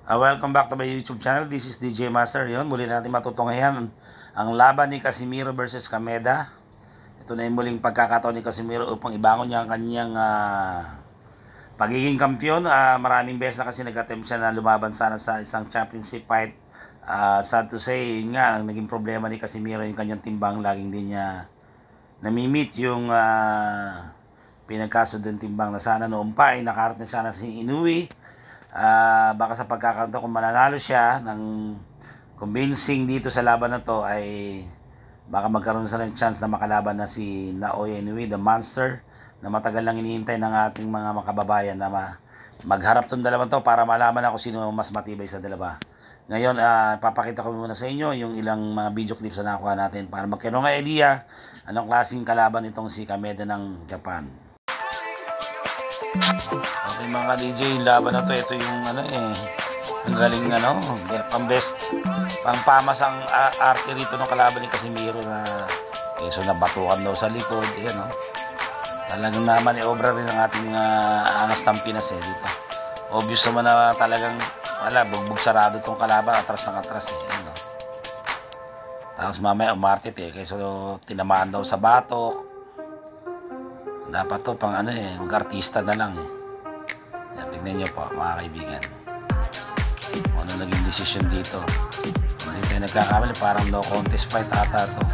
Welcome back to my YouTube channel. This is DJ Master. Yun, muli natin matutunghayan ang laban ni Casimiro versus Kameda. Ito na yung muling pagkakataon ni Casimiro upang ibangon niya ang kanyang pagiging kampiyon. Maraming beses na kasi nag-attempt siya na lumaban sana sa isang championship fight. Sad to say, yun nga, ang naging problema ni Casimiro yung kanyang timbang. Laging din niya nami-meet yung pinagkasundong timbang na sana noon pa ay nakaharap na sana si Inoue. Baka sa pagkakataon kung mananalo siya ng convincing dito sa laban na to ay baka magkaroon sa ng chance na makalaban na si Naoya Inoue, the monster, na matagal lang iniintay ng ating mga makababayan na magharap tong dalawa to para malaman ako sino mas matibay sa dalawa. Ngayon, papakita ko muna sa inyo yung ilang mga video clips na nakuha natin para magkaroon ng idea anong klaseng kalaban itong si Kameda ng Japan. Okay mga DJ, yung laban na to, ito yung ang galing pang-best, pang-pamasang arte rito ng kalaban ni Casimiro na keso na batukan daw sa likod, talagang naman obra rin ang ating angas ng Pinas dito. Obvious naman na talagang bugbog sarado itong kalaban, atras ng atras Tapos mamaya umartit keso tinamaan daw sa batok. Dapat to pang mag-artista na lang Tignan nyo po mga kaibigan ano naging desisyon dito. Hindi tayo nagkakamali, parang no contest fight ata to.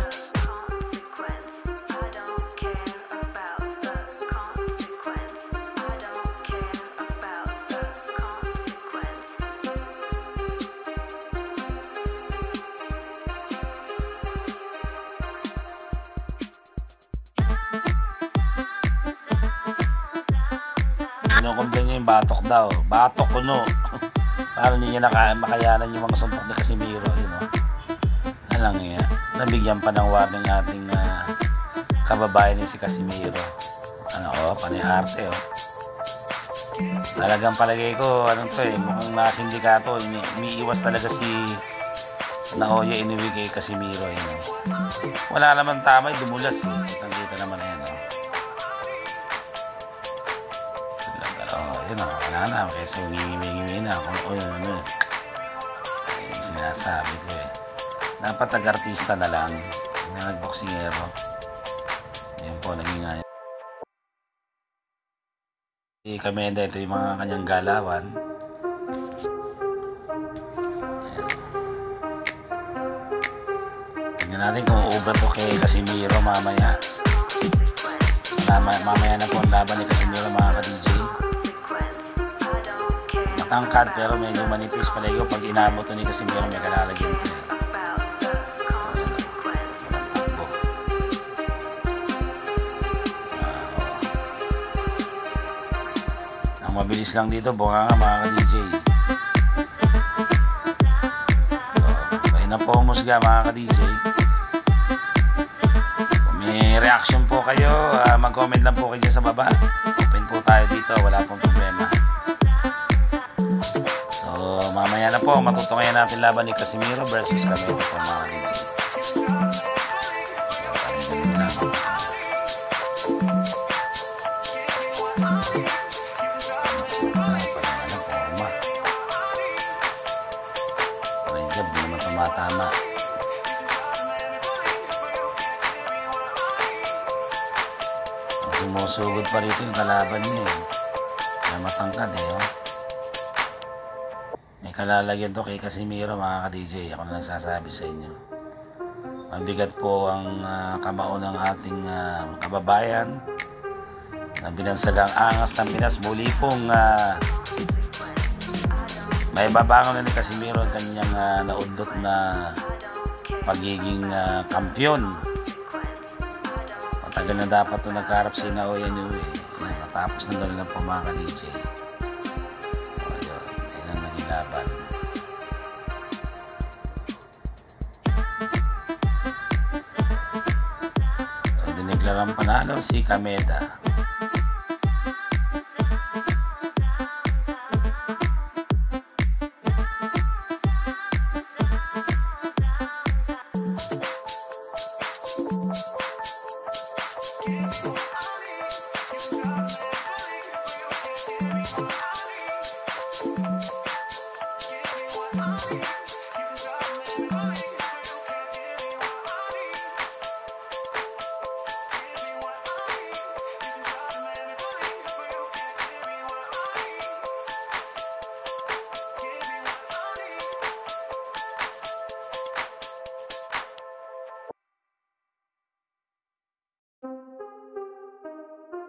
Kinukumplen niya yung batok daw. Batok kuno. Parang hindi niya makayanan yung mga suntok ni Casimiro. Alang nga. Nabigyan pa ng warning ating kababayan ni si Casimiro. Panay arte Talagang palagay ko, mukhang nasindikato. Umiiwas talaga si Naoya Inoue kay Casimiro. Wala naman tama, dumulas Kita naman wala na, kasi humingi na kung sinasabi ko dapat nag-artista na lang na nagboksingero. Yan po, naging Kameda, ito yung mga kanyang galawan. Tingnan natin kung uubra to kay Casimiro mamaya. Mamaya na po ang laban ni Casimiro mga ka-DJ. Matangkad pero medyo manipis palagi pag inabot to ni Casimiro, may kalalagyan ito Ang mabilis lang dito, bunga nga mga ka-DJ. Kaya na po umusga mga ka-DJ. Kung may reaction po kayo, mag-comment lang po kayo sa baba. Open po tayo dito, wala pong problema. Mamaya na po, matutunghayan natin laban ni Casimiro versus Kameda po mga DJ. Job, di naman tumatama. Sumusugod pa rito yung kalaban niya Kaya matangkad May kalalagyan to kay Casimiro mga ka-DJ. Ako na nagsasabi sa inyo. Mabigat po ang kamao ng ating kababayan na binansagang angas ng Pinas. Muli pong may babangon na ni Casimiro ang kanyang naudot na pagiging kampiyon. Matagal na dapat ito nagkaharap si Naoya Inoue. Matapos na doon lang po mga ka-DJ. Laban. So, diniglarang panalo si Kameda.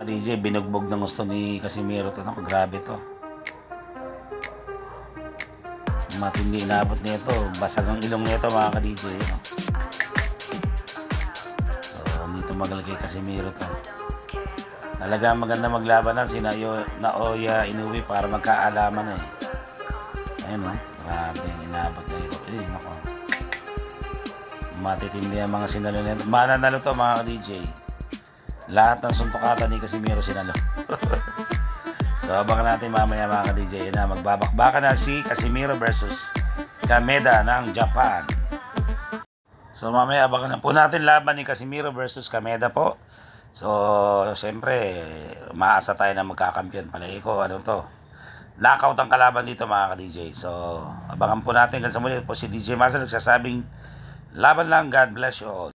DJ, binugbog ng gusto ni Casimiro to. Naku, grabe to. Matindi inabot nito. Basag ang ilong nito mga ka-DJ. No? So, hindi to magaling kay Casimiro to. Talaga maganda maglaban na si Naoya Inoue para magkaalaman eh. Ayun no? Grabe, inabot na ito. Eh, naku. Matitindi ang mga sinalo nito. Mananalo to mga ka-DJ. Lahat ng suntukatan ni Casimiro sinalo. So abangan natin mamaya mga ka-DJ na magbabakbakan na si Casimiro versus Kameda ng Japan. So mamaya abangan na po natin laban ni Casimiro versus Kameda po. So siyempre maasa tayo na magkakampiyon. Palagi ko ano to, knockout ang kalaban dito mga ka-DJ. So abangan po natin hanggang sa muli po si DJ Master nagsasabing laban lang, God bless you all.